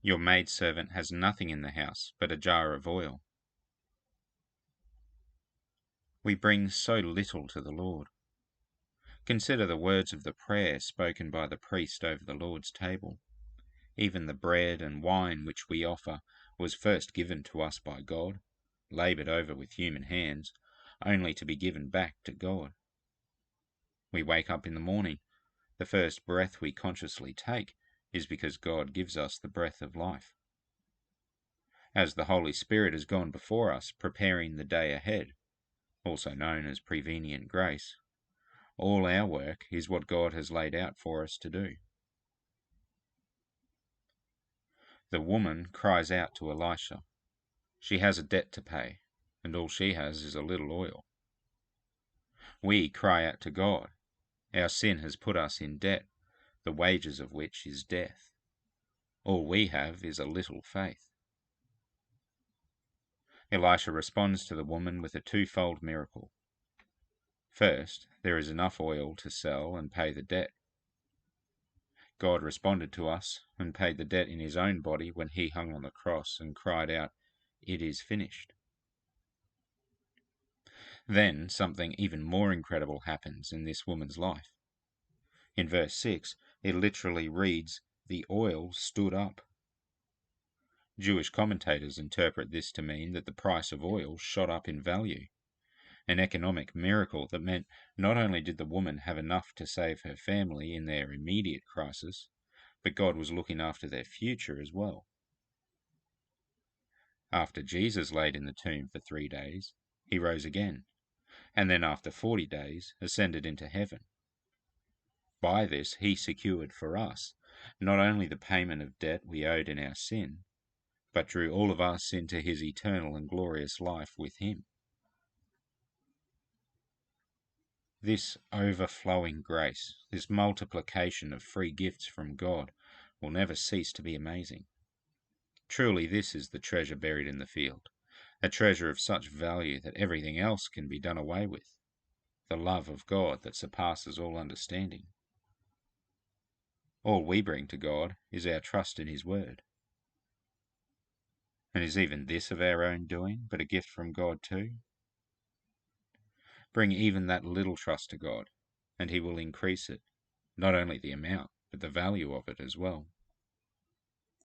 Your maidservant has nothing in the house but a jar of oil. We bring so little to the Lord. Consider the words of the prayer spoken by the priest over the Lord's table. Even the bread and wine which we offer was first given to us by God, laboured over with human hands, only to be given back to God. We wake up in the morning. The first breath we consciously take is because God gives us the breath of life. As the Holy Spirit has gone before us, preparing the day ahead, also known as prevenient grace, all our work is what God has laid out for us to do. The woman cries out to Elisha. She has a debt to pay, and all she has is a little oil. We cry out to God. Our sin has put us in debt, the wages of which is death. All we have is a little faith. Elisha responds to the woman with a twofold miracle. First, there is enough oil to sell and pay the debt. God responded to us and paid the debt in his own body when he hung on the cross and cried out, "It is finished." Then something even more incredible happens in this woman's life. In verse 6, it literally reads, "The oil stood up." Jewish commentators interpret this to mean that the price of oil shot up in value, an economic miracle that meant not only did the woman have enough to save her family in their immediate crisis, but God was looking after their future as well. After Jesus laid in the tomb for 3 days, he rose again, and then after 40 days ascended into heaven. By this he secured for us not only the payment of debt we owed in our sin, but drew all of us into his eternal and glorious life with him. This overflowing grace, this multiplication of free gifts from God, will never cease to be amazing. Truly this is the treasure buried in the field, a treasure of such value that everything else can be done away with, the love of God that surpasses all understanding. All we bring to God is our trust in his word. And is even this of our own doing, but a gift from God too? Bring even that little trust to God, and he will increase it, not only the amount, but the value of it as well.